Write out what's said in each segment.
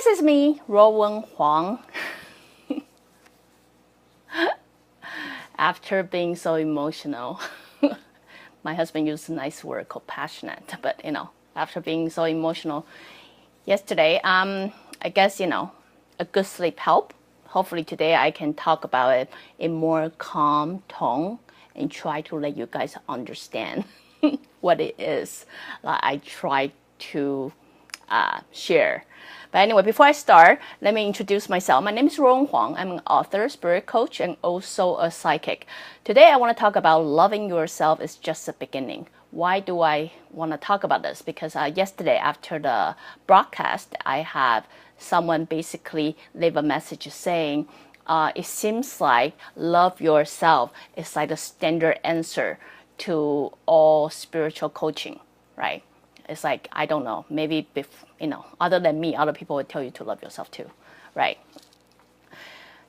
This is me, Ruowen Huang. After being so emotional, my husband used a nice word called passionate, but after being so emotional yesterday, I guess, a good sleep helped. Hopefully today I can talk about it in more calm tone and try to let you guys understand what it is that I try to share. But anyway, before I start, let me introduce myself. My name is Ruowen Huang. I'm an author, spirit coach, and also a psychic. Today I want to talk about loving yourself is just a beginning. Why do I want to talk about this? Because yesterday after the broadcast, I have someone basically leave a message saying, it seems like love yourself is like the standard answer to all spiritual coaching, right? It's like, I don't know, maybe, other than me, other people would tell you to love yourself too, right?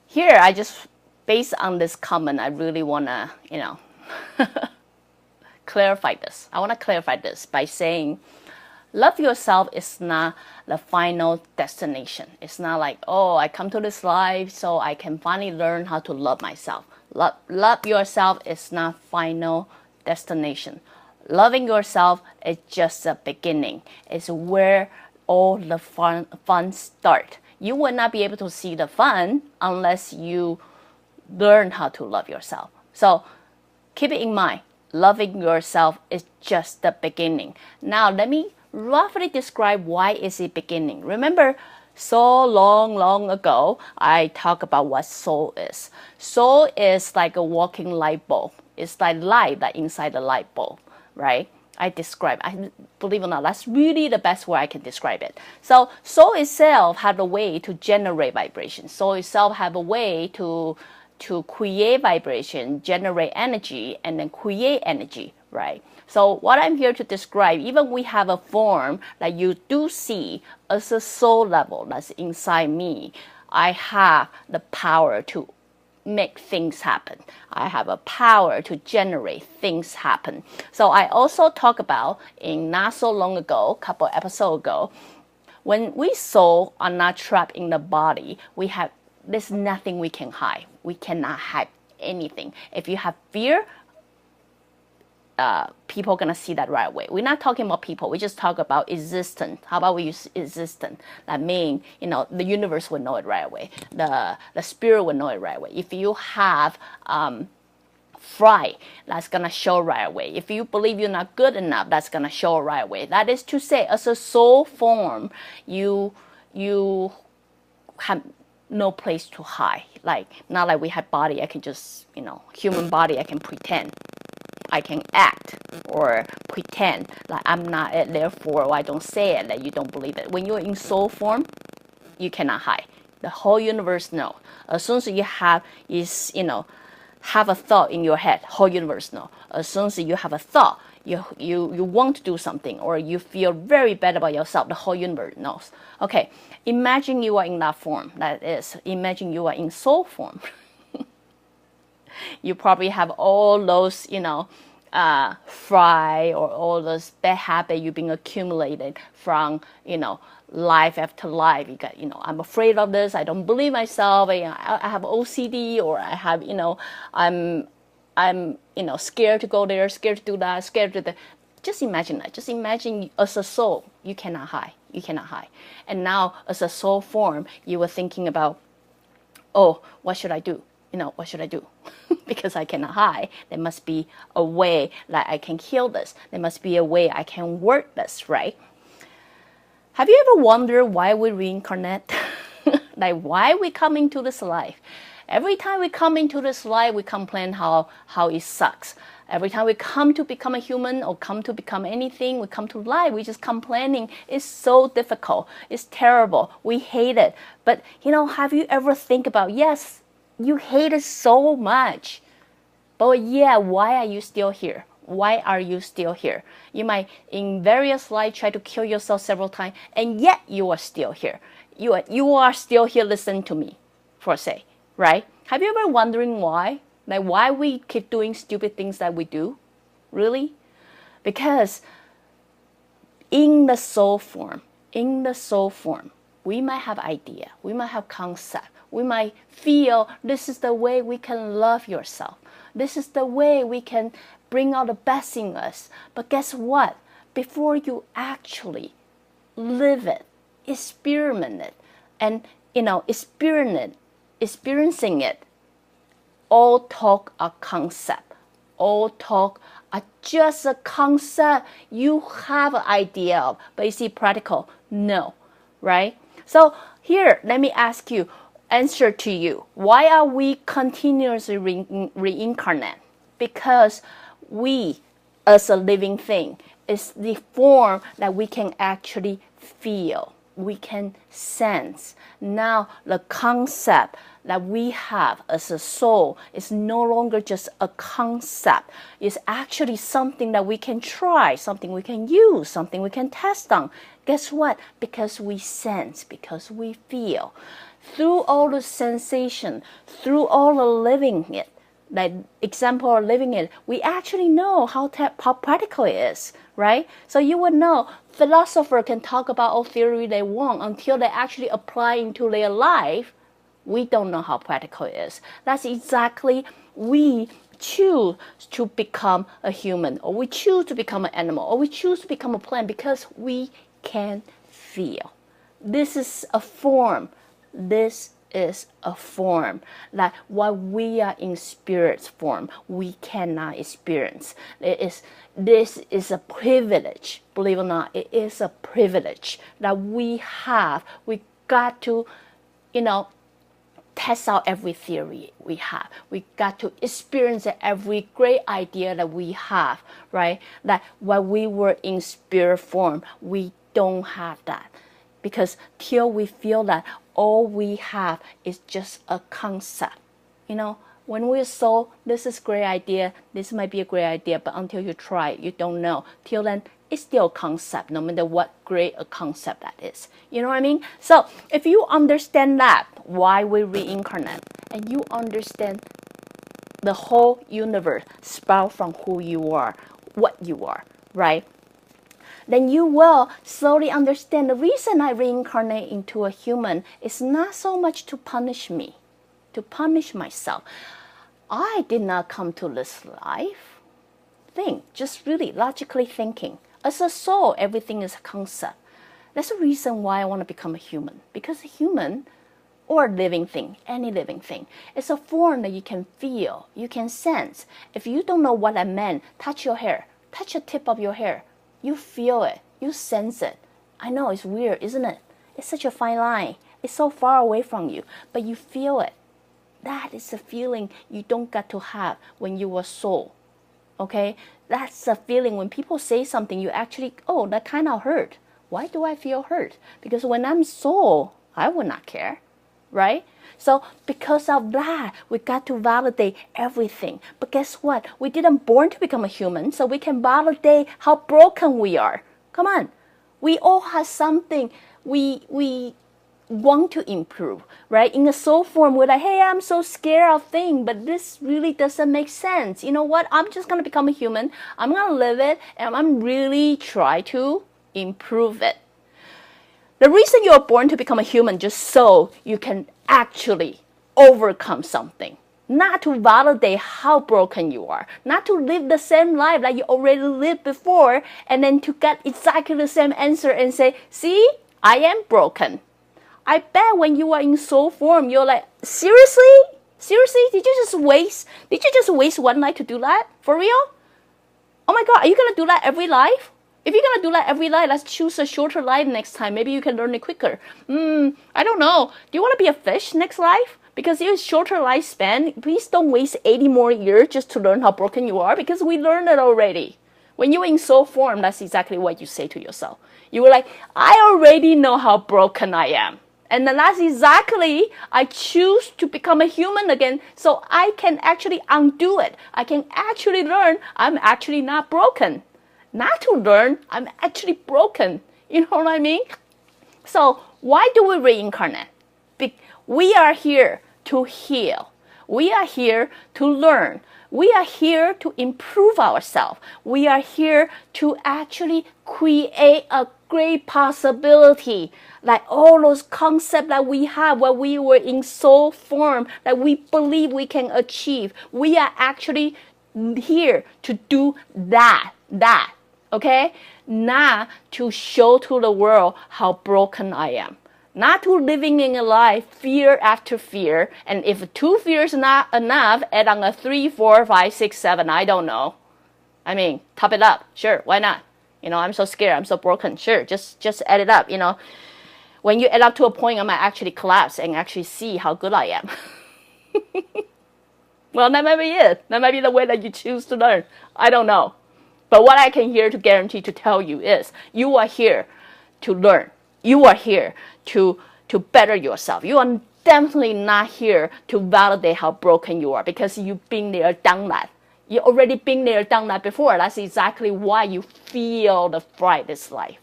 Here, I just, based on this comment, I really want to, clarify this. I want to clarify this by saying, love yourself is not the final destination. It's not like, oh, I come to this life so I can finally learn how to love myself. Love yourself is not final destination. Loving yourself is just a beginning. It's where all the fun start. You will not be able to see the fun unless you learn how to love yourself. So keep it in mind. Loving yourself is just the beginning. Now let me roughly describe why is it beginning. Remember, so long ago, I talked about what soul is. Soul is like a walking light bulb. It's like light that inside the light bulb. Right? I believe it or not, that's really the best way I can describe it. So soul itself have a way to generate vibration. Soul itself have a way to create vibration, generate energy, and then create energy, right? So what I'm here to describe, even we have a form that you do see as a soul level that's inside me, I have the power to make things happen. I have a power to generate things happen. So I also talk about in not so long ago, couple episodes ago, when we soul are not trapped in the body, there's nothing we can hide. We cannot hide anything. If you have fear, people are going to see that right away. We're not talking about people. We just talk about existence. How about we use existence? That means, the universe will know it right away. The spirit will know it right away. If you have fright, that's going to show right away. If you believe you're not good enough, that's going to show right away. That is to say, as a soul form, you have no place to hide. Like, not like we have body, I can just, human body, I can pretend. I can act or pretend like I'm not it, therefore I don't say it, that you don't believe it. When you're in soul form, you cannot hide. The whole universe knows. As soon as you have a thought in your head, whole universe knows. As soon as you have a thought, you want to do something or you feel very bad about yourself, the whole universe knows. Okay, imagine you are in that form. That is, imagine you are in soul form. You probably have all those, fright or all those bad habits you've been accumulated from, life after life. You got, I'm afraid of this. I don't believe myself. I have OCD, or I have, I'm scared to go there, scared to do that, scared to do that. Just imagine that. Just imagine as a soul, you cannot hide. You cannot hide. And now, as a soul form, you were thinking about, oh, what should I do? What should I do? Because I cannot hide. There must be a way that I can heal this. There must be a way I can work this, right? Have you ever wondered why we reincarnate? Like, why we come into this life? Every time we come into this life, we complain how it sucks. Every time we come to become a human or come to become anything, we come to life, we just complaining. It's so difficult. It's terrible. We hate it. But, have you ever think about, yes, you hate it so much. But yeah, why are you still here? Why are you still here? You might, in various lives, try to kill yourself several times, and yet you are still here. You are still here listening to me, for say, right? Have you ever wondering why? Like, why we keep doing stupid things that we do? Really? Because in the soul form, we might have idea, we might have concept, we might feel this is the way we can love yourself. This is the way we can bring out the best in us. But guess what? Before you actually live it, experiment it, and experiencing it, all talk are concept. All talk are just a concept you have an idea of, but is it practical? No, right? So here, let me answer to you. Why are we continuously reincarnate? Because we, as a living thing, is the form that we can actually feel, we can sense. Now, the concept that we have as a soul is no longer just a concept. It's actually something that we can try, something we can use, something we can test on. Guess what? Because we sense, because we feel. Through all the sensation, through all the living it, like example of living it, we actually know how practical it is, right? So you would know philosophers can talk about all theory they want until they actually apply into their life. We don't know how practical it is. That's exactly we choose to become a human, or we choose to become an animal, or we choose to become a plant because we can feel. This is a form. This is a form that while we are in spirit's form, we cannot experience. This is a privilege. Believe it or not, it is a privilege that we have. We got to, test out every theory we have. We got to experience every great idea that we have, right? That while we were in spirit form, we don't have that. Because till we feel that all we have is just a concept. When we're soul, this is a great idea, this might be a great idea, but until you try it, you don't know. Till then, it's still a concept, no matter what great a concept that is. You know what I mean? So if you understand that, why we reincarnate, and you understand the whole universe sprout from who you are, what you are, right? Then you will slowly understand the reason I reincarnate into a human is not so much to punish me, to punish myself. I did not come to this life. Just really logically thinking. As a soul, everything is a concept. That's the reason why I want to become a human. Because a human, or a living thing, any living thing, is a form that you can feel, you can sense. If you don't know what I meant, touch your hair, touch the tip of your hair. You feel it, you sense it. I know it's weird, isn't it? It's such a fine line. It's so far away from you, but you feel it. That is the feeling you don't get to have when you are soul. Okay? That's the feeling when people say something, you actually, oh, that kind of hurt. Why do I feel hurt? Because when I'm soul, I would not care, right? So because of that, we got to validate everything. But guess what? We didn't born to become a human, so we can validate how broken we are. Come on. We all have something we want to improve, right? In a soul form, we're like, hey, I'm so scared of things, but this really doesn't make sense. You know what? I'm just going to become a human. I'm going to live it, and I'm really try to improve it. The reason you're born to become a human just so you can actually overcome something. Not to validate how broken you are. Not to live the same life that you already lived before, and then to get exactly the same answer and say, see, I am broken. I bet when you are in soul form, you're like, seriously? Seriously? Did you just waste one life to do that? For real? Oh my God, are you going to do that every life? If you're going to do that every life, let's choose a shorter life next time. Maybe you can learn it quicker. I don't know. Do you want to be a fish next life? Because it's shorter lifespan. Please don't waste 80 more years just to learn how broken you are, because we learned it already. When you're in soul form, that's exactly what you say to yourself. You were like, I already know how broken I am. And then that's exactly, I choose to become a human again so I can actually undo it. I can actually learn I'm actually not broken. Not to learn I'm actually broken. You know what I mean? So why do we reincarnate? We are here to heal. We are here to learn. We are here to improve ourselves. We are here to actually create a great possibility. Like all those concepts that we have when we were in soul form that we believe we can achieve. We are actually here to do that. Okay? Not to show to the world how broken I am. Not to living in a life fear after fear. And if 2 fears not enough, add on a 3, 4, 5, 6, 7, I don't know. I mean, top it up. Sure, why not? I'm so scared, I'm so broken. Sure, just add it up, When you add up to a point, I might actually collapse and actually see how good I am. Well, that might be it. That might be the way that you choose to learn. I don't know. But what I can here to guarantee to tell you is you are here to learn. You are here to better yourself. You are definitely not here to validate how broken you are because you've been there, done that. You've already been there, done that before. That's exactly why you feel the fright this life,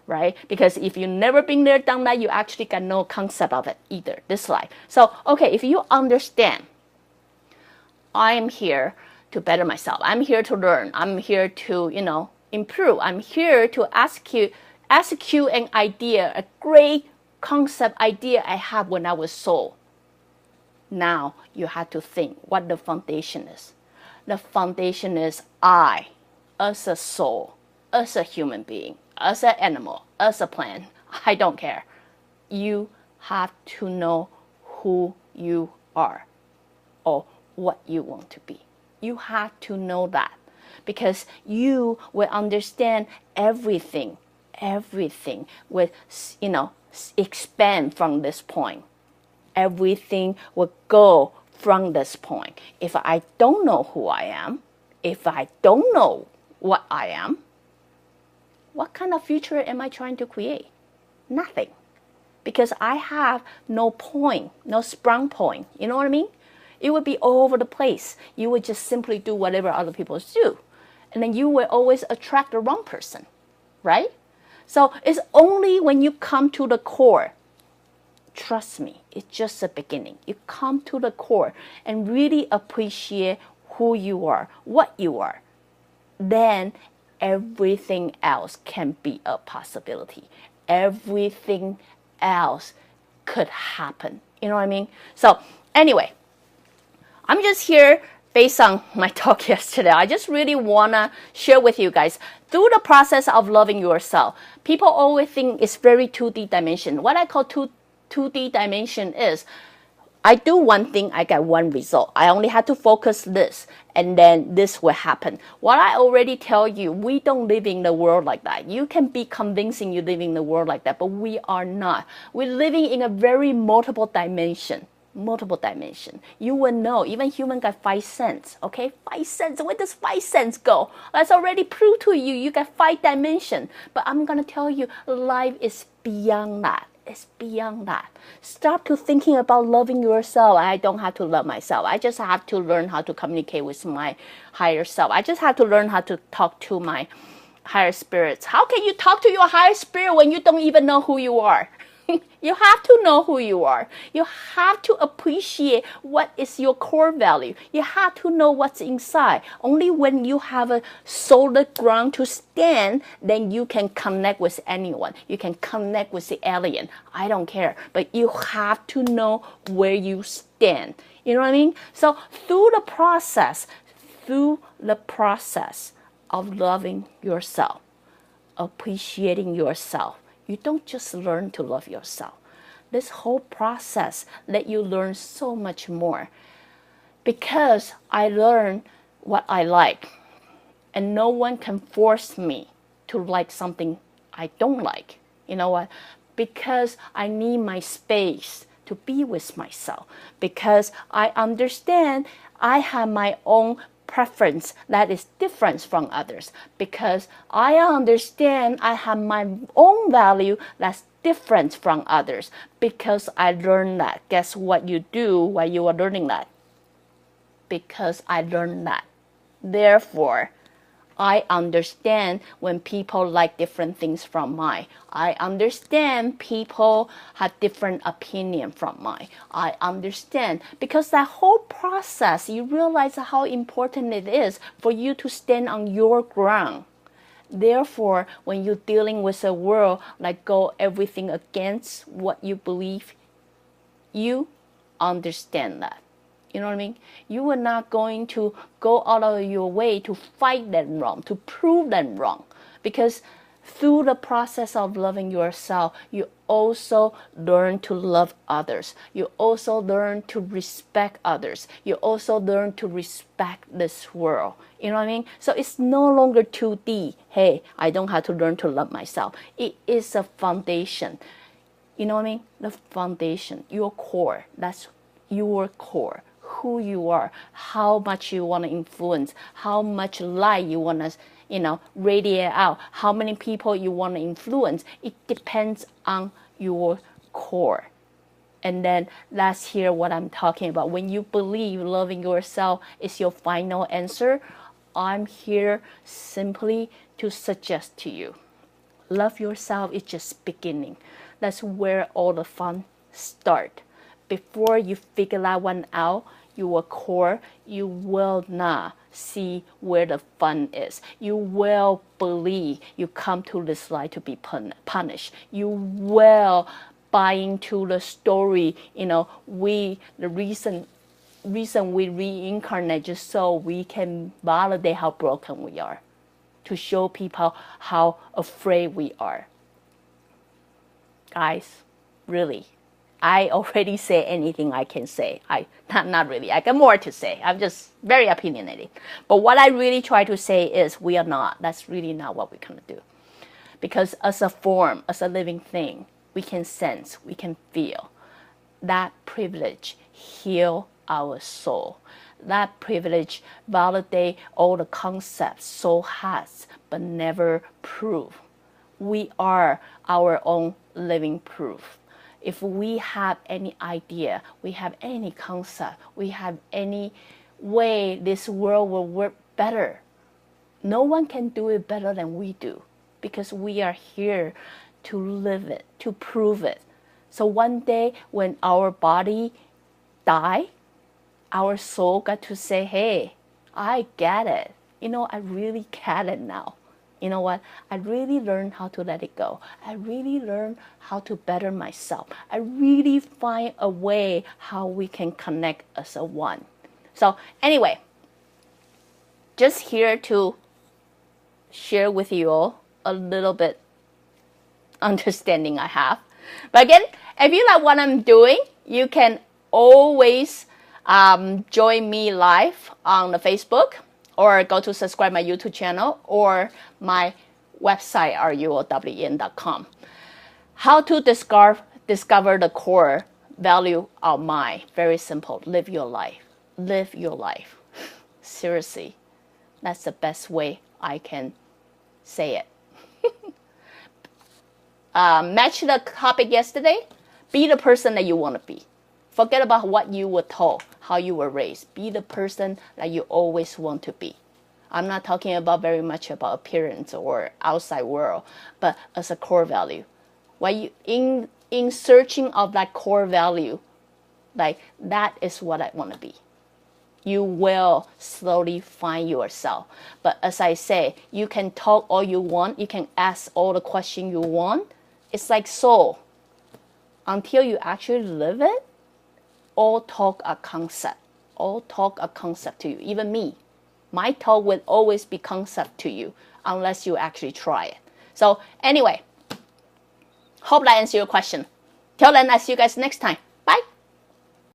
right? Because if you've never been there, done that, you actually got no concept of it either, this life. So, okay, if you understand, I am here to better myself. I'm here to learn. I'm here to, improve. I'm here to execute an idea, a great concept idea I had when I was soul. Now you have to think what the foundation is. The foundation is I, as a soul, as a human being, as an animal, as a plant. I don't care. You have to know who you are or what you want to be. You have to know that because you will understand everything will, expand from this point. Everything will go from this point. If I don't know who I am, if I don't know what I am, what kind of future am I trying to create? Nothing. Because I have no point, no sprung point. You know what I mean? It would be all over the place. You would just simply do whatever other people do. And then you will always attract the wrong person, right? So it's only when you come to the core. Trust me, it's just the beginning. You come to the core and really appreciate who you are, what you are. Then everything else can be a possibility. Everything else could happen. You know what I mean? So anyway, I'm just here based on my talk yesterday. I just really want to share with you guys through the process of loving yourself. People always think it's very 2D dimension. What I call 2D dimension is I do one thing, I get one result. I only have to focus this and then this will happen. What I already tell you, we don't live in the world like that. You can be convincing you live in the world like that, but we are not. We're living in a very multiple dimension. You will know, even human got 5 cents, okay? 5 cents, where does 5 cents go? That's already proved to you, you got 5 dimensions. But I'm gonna tell you, life is beyond that. It's beyond that. Stop to thinking about loving yourself. I don't have to love myself. I just have to learn how to communicate with my higher self. I just have to learn how to talk to my higher spirits. How can you talk to your higher spirit when you don't even know who you are? You have to know who you are. You have to appreciate what is your core value. You have to know what's inside. Only when you have a solid ground to stand, then you can connect with anyone. You can connect with the alien. I don't care. But you have to know where you stand. You know what I mean? So through the process of loving yourself, appreciating yourself, you don't just learn to love yourself. This whole process let you learn so much more. Because I learn what I like. And no one can force me to like something I don't like. You know what? Because I need my space to be with myself. Because I understand I have my own preference that is different from others, because I understand I have my own value that's different from others, because I learned that. Guess what you do while you are learning that? Because I learned that. Therefore, I understand when people like different things from mine. I understand people have different opinion from mine. I understand because that whole process, you realize how important it is for you to stand on your ground Therefore, when you're dealing with a world like go everything against what you believe, you understand that. You know what I mean? You are not going to go out of your way to fight them wrong, to prove them wrong. Because through the process of loving yourself, you also learn to love others. You also learn to respect others. You also learn to respect this world. You know what I mean? So it's no longer 2D. Hey, I don't have to learn to love myself. It is a foundation. You know what I mean? The foundation, your core. That's your core. Who you are, how much you want to influence, how much light you want to, radiate out, how many people you want to influence. It depends on your core. And then that's here what I'm talking about. When you believe loving yourself is your final answer, I'm here simply to suggest to you, love yourself is just beginning. That's where all the fun starts. Before you figure that one out, your core, you will not see where the fun is. You will believe you come to this life to be punished. You will buy into the story, the reason we reincarnate just so we can validate how broken we are, to show people how afraid we are. Guys, really, I already say anything I can say. Not really. I got more to say. I'm just very opinionated. But what I really try to say is we are not. That's really not what we're going to do. Because as a form, as a living thing, we can sense, we can feel. That privilege heal our soul. That privilege validate all the concepts soul has, but never prove. We are our own living proof. If we have any idea, we have any concept, we have any way this world will work better, no one can do it better than we do, because we are here to live it, to prove it. So one day when our body die, our soul got to say, hey, I get it. I really get it now. You know what? I really learned how to let it go. I really learned how to better myself. I really find a way how we can connect as a one. So anyway, just here to share with you all a little bit understanding I have. But again, if you like what I'm doing, you can always join me live on the Facebook, or go to subscribe my YouTube channel, or my website, ruowen.com. How to discover the core value of mine. Very simple. Live your life. Live your life. Seriously. That's the best way I can say it. Match the topic yesterday. Be the person that you want to be. Forget about what you were told, how you were raised. Be the person that you always want to be. I'm not talking about very much about appearance or outside world, but as a core value. When you in searching of that core value, like that is what I want to be. You will slowly find yourself. But as I say, you can talk all you want. You can ask all the questions you want. It's like soul. Until you actually live it, all talk a concept. All talk a concept to you. Even me. My talk will always be concept to you unless you actually try it. So anyway, hope that answers your question. Till then, I'll see you guys next time.